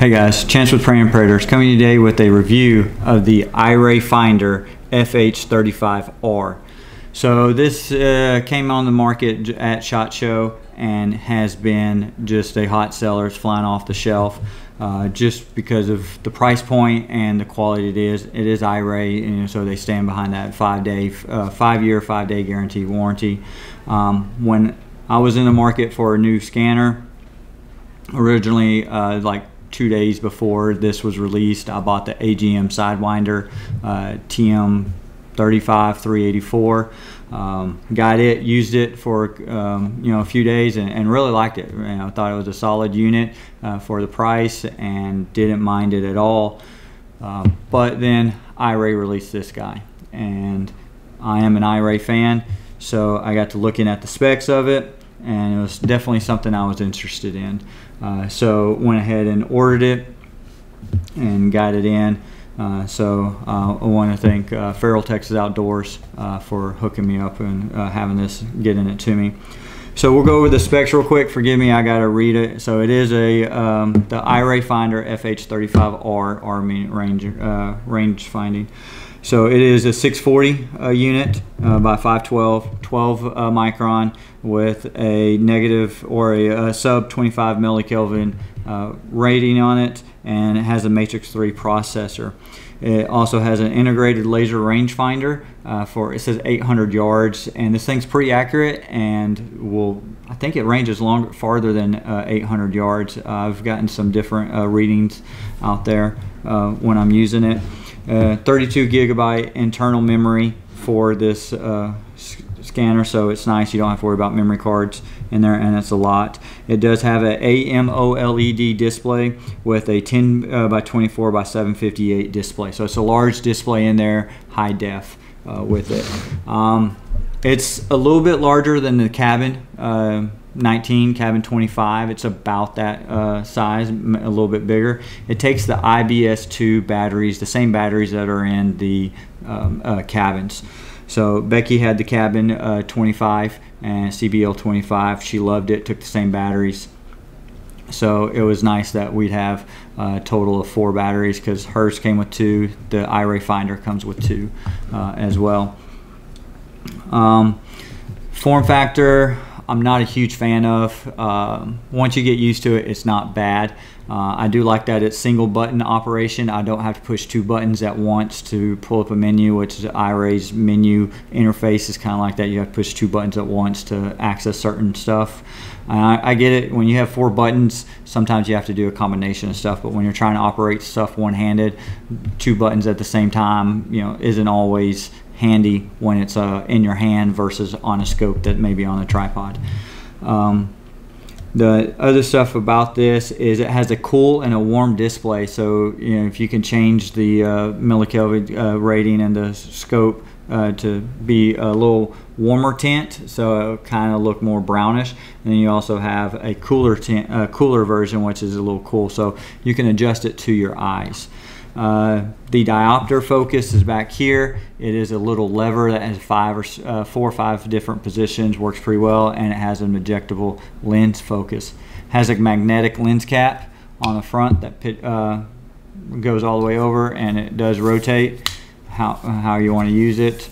Hey guys, Chance with Praying Predators coming today with a review of the Iray Finder FH35r. So this came on the market at SHOT Show and has been just a hot seller. It's flying off the shelf just because of the price point and the quality it is. It is Iray, so they stand behind that 5-year, 5-day guarantee warranty. When I was in the market for a new scanner, originally like 2 days before this was released, I bought the AGM Sidewinder TM35384. Got it, used it for a few days and really liked it. I thought it was a solid unit for the price and didn't mind it at all. But then Iray released this guy, and I am an Iray fan, so I got to looking at the specs of it, and it was definitely something I was interested in. So went ahead and ordered it and got it in. I want to thank Feral Texas Outdoors for hooking me up and having this, getting it to me. So we'll go over the specs real quick. Forgive me, I gotta read it. So it is a the Iray Finder FH35r, R meaning range finding. So it is a 640 unit by 512, 12 micron with a negative or a sub 25 millikelvin rating on it, and it has a Matrix 3 processor. It also has an integrated laser rangefinder for, it says 800 yards, and this thing's pretty accurate, and I think it ranges farther than 800 yards. I've gotten some different readings out there when I'm using it. 32 gigabyte internal memory for this scanner, so it's nice. You don't have to worry about memory cards in there, and it's a lot. It does have an AMOLED display with a 10 by 24 by 758 display, so it's a large display in there, high def with it. It's a little bit larger than the Cabin 19, Cabin 25. It's about that size, a little bit bigger. It takes the IBS2 batteries, the same batteries that are in the Cabins. So Becky had the Cabin 25 and CBL 25. She loved it, took the same batteries. So it was nice that we'd have a total of 4 batteries, because hers came with 2. The Iray Finder comes with 2 as well. Form factor, I'm not a huge fan of. Once you get used to it, it's not bad. I do like that it's single button operation. I don't have to push 2 buttons at once to pull up a menu, which is Iray's menu interface is kind of like that. You have to push 2 buttons at once to access certain stuff. I get it. When you have 4 buttons, sometimes you have to do a combination of stuff, but when you're trying to operate stuff one-handed, 2 buttons at the same time, isn't always handy when it's in your hand versus on a scope that may be on a tripod. The other stuff about this is it has a cool and a warm display, so if you can change the millikelvin rating and the scope to be a little warmer tint, so it'll kind of look more brownish. And then you also have a cooler tint, cooler version, which is a little cool, so you can adjust it to your eyes. The diopter focus is back here. It is a little lever that has 4 or 5 different positions, works pretty well, and it has an ejectable lens focus. Has a magnetic lens cap on the front that goes all the way over, and it does rotate how you want to use it,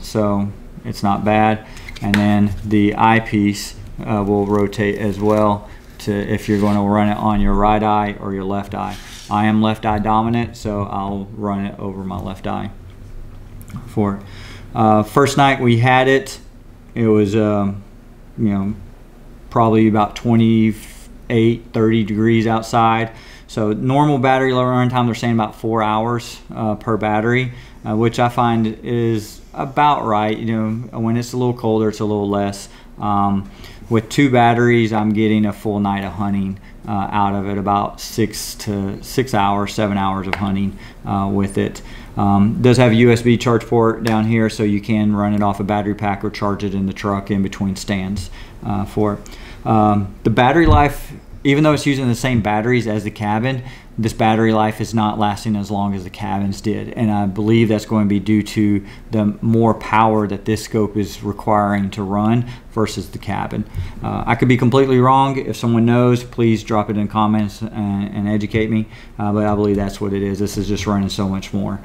so it's not bad. And then the eyepiece will rotate as well to if you're going to run it on your right eye or your left eye. I am left eye dominant, so I'll run it over my left eye for it. First night we had it, it was probably about 28, 30 degrees outside. So normal battery run time, they're saying about 4 hours per battery, which I find is about right. When it's a little colder, it's a little less. With 2 batteries, I'm getting a full night of hunting out of it, about 7 hours of hunting with it. Does have a USB charge port down here, so you can run it off a battery pack or charge it in the truck in between stands for it. The battery life even though it's using the same batteries as the cabin, this battery life is not lasting as long as the cabins did. And I believe that's going to be due to the more power that this scope is requiring to run versus the cabin. I could be completely wrong. If someone knows, please drop it in comments and educate me. But I believe that's what it is. This is just running so much more.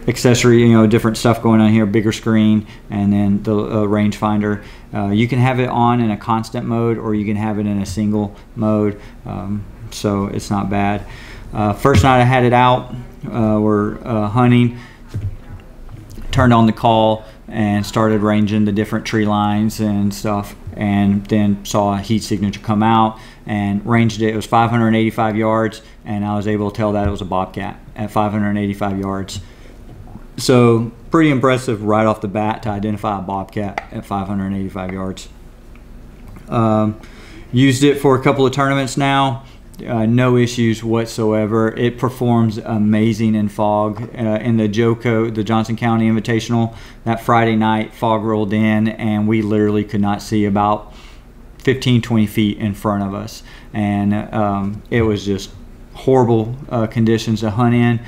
Accessory, you know, different stuff going on here, bigger screen, and then the rangefinder. You can have it on in a constant mode, or you can have it in a single mode, so it's not bad. First night I had it out, we're hunting, turned on the call and started ranging the different tree lines and stuff, and then saw a heat signature come out and ranged it. It was 585 yards, and I was able to tell that it was a bobcat at 585 yards. So pretty impressive right off the bat to identify a bobcat at 585 yards. Used it for a couple of tournaments now. No issues whatsoever. It performs amazing in fog. In the JOCO, the Johnson County Invitational, that Friday night, fog rolled in and we literally could not see about 15-20 feet in front of us. And it was just horrible conditions to hunt in.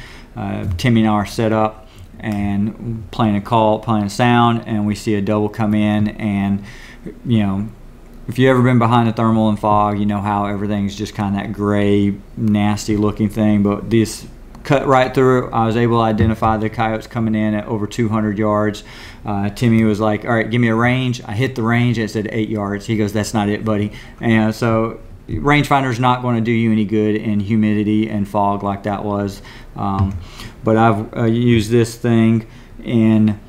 Timmy and I are set up and playing a sound, and we see a double come in, and you know, if you've ever been behind a thermal and fog, you know how everything's just kind of that gray, nasty looking thing. But this cut right through. I was able to identify the coyotes coming in at over 200 yards. Timmy was like, all right, give me a range. I hit the range, it said 8 yards. He goes, that's not it, buddy. And so rangefinder's not going to do you any good in humidity and fog like that was. But I've used this thing in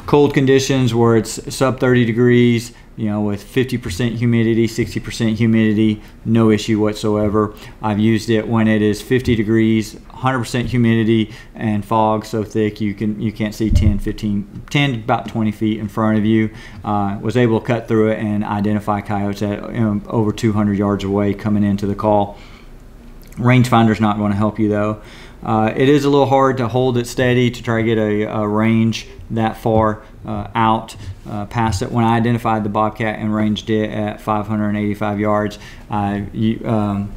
cold conditions where it's sub 30 degrees, you know, with 50% humidity, 60% humidity, no issue whatsoever. I've used it when it is 50 degrees, 100% humidity, and fog so thick you can't see 10, about 20 feet in front of you. Was able to cut through it and identify coyotes at over 200 yards away coming into the call. Rangefinder's not going to help you though. It is a little hard to hold it steady to try to get a range that far out past it. When I identified the bobcat and ranged it at 585 yards, I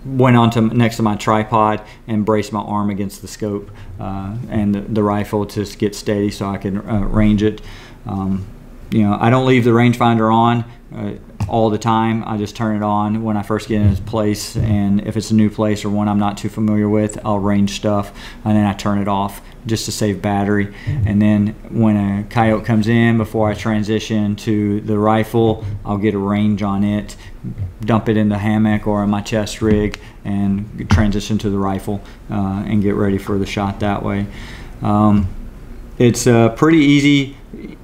went on to next to my tripod and braced my arm against the scope and the rifle to get steady so I could range it. You know, I don't leave the rangefinder on all the time. I just turn it on when I first get in its place, and if it's a new place or one I'm not too familiar with, I'll range stuff and then I turn it off just to save battery. And then when a coyote comes in, before I transition to the rifle, I'll get a range on it, dump it in the hammock or in my chest rig, and transition to the rifle and get ready for the shot that way. It's pretty easy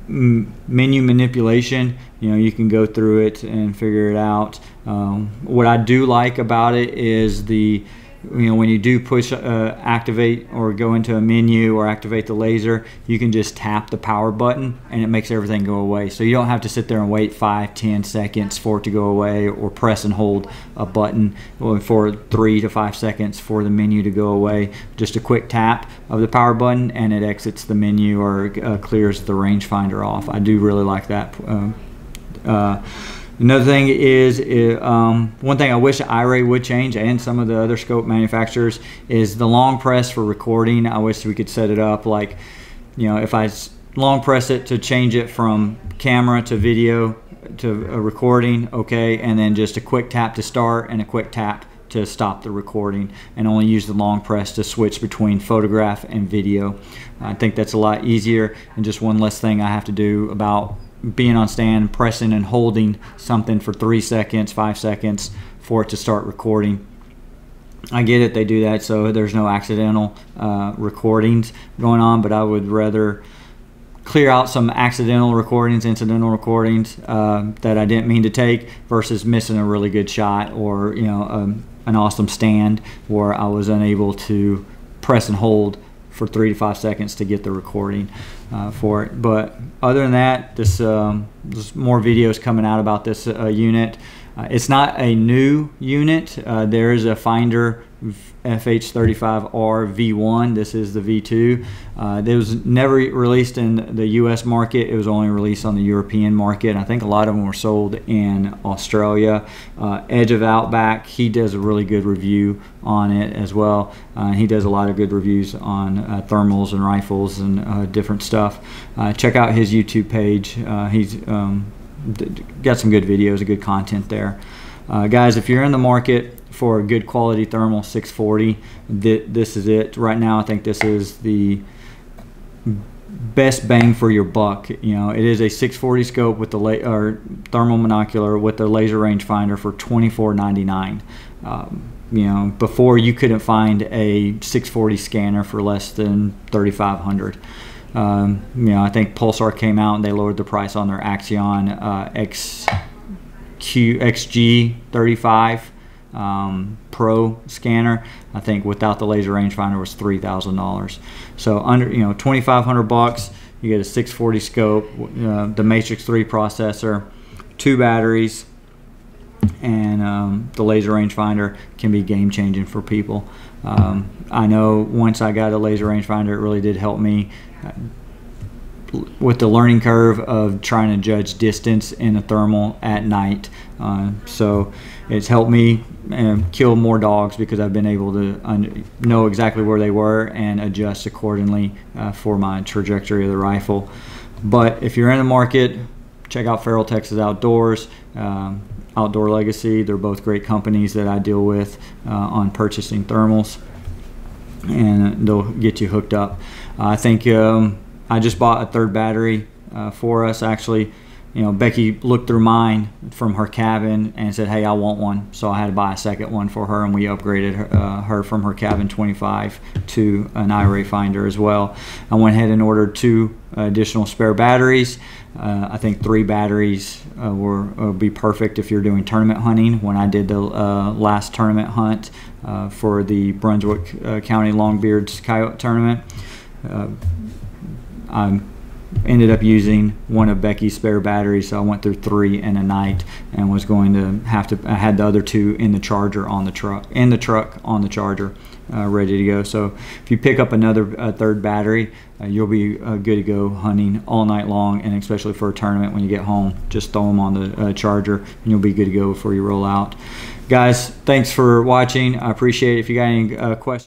menu manipulation. You know, you can go through it and figure it out. What I do like about it is when you do push activate or go into a menu or activate the laser, you can just tap the power button and it makes everything go away. So you don't have to sit there and wait 5-10 seconds for it to go away, or press and hold a button for 3 to 5 seconds for the menu to go away. Just a quick tap of the power button and it exits the menu or clears the rangefinder off. I do really like that. Another thing is, one thing I wish Iray would change, and some of the other scope manufacturers, is the long press for recording. I wish we could set it up like, you know, if I long press it to change it from camera to video to a recording, okay, and then just a quick tap to start and a quick tap to stop the recording, and only use the long press to switch between photograph and video. I think that's a lot easier and just one less thing I have to do about being on stand, pressing and holding something for 3 seconds, 5 seconds for it to start recording. I get it, they do that so there's no accidental recordings going on, but I would rather clear out some accidental recordings, incidental recordings that I didn't mean to take, versus missing a really good shot, or you know, an awesome stand where I was unable to press and hold for 3 to 5 seconds to get the recording for it. But other than that, there's more videos coming out about this unit. It's not a new unit. There is a finder FH35r V1. This is the V2. It was never released in the US market. It was only released on the European market. I think a lot of them were sold in Australia. Edge of Outback, he does a really good review on it as well. He does a lot of good reviews on thermals and rifles and different stuff. Check out his YouTube page. He's got some good videos and good content there. Guys, if you're in the market for a good quality thermal 640, this is it. Right now, I think this is the best bang for your buck. You know, it is a 640 scope with the thermal monocular with the laser rangefinder for $24.99. You know, before you couldn't find a 640 scanner for less than $3,500. You know, I think Pulsar came out and they lowered the price on their Axion XG35 Pro scanner. I think without the laser rangefinder was $3,000. So under, you know, 2,500 bucks, you get a 640 scope, the Matrix 3 processor, 2 batteries, and the laser rangefinder can be game changing for people. I know once I got a laser rangefinder, it really did help me with the learning curve of trying to judge distance in a thermal at night. So it's helped me kill more dogs because I've been able to know exactly where they were and adjust accordingly for my trajectory of the rifle. But if you're in the market, check out Feral Texas Outdoors, Outdoor Legacy. They're both great companies that I deal with on purchasing thermals, and they'll get you hooked up. I think I just bought a 3rd battery for us. Actually, you know, Becky looked through mine from her cabin and said, hey, I want one. So I had to buy a 2nd one for her, and we upgraded her from her cabin 25 to an Iray finder as well. I went ahead and ordered 2 additional spare batteries. I think 3 batteries will be perfect if you're doing tournament hunting. When I did the last tournament hunt for the Brunswick County Longbeards Coyote Tournament, I ended up using one of Becky's spare batteries, so I went through 3 in a night and was going to have to, I had the other 2 in the charger on the truck, on the charger, ready to go. So if you pick up another 3rd battery, you'll be good to go hunting all night long, and especially for a tournament when you get home, just throw them on the charger and you'll be good to go before you roll out. Guys, thanks for watching. I appreciate it. If you got any questions,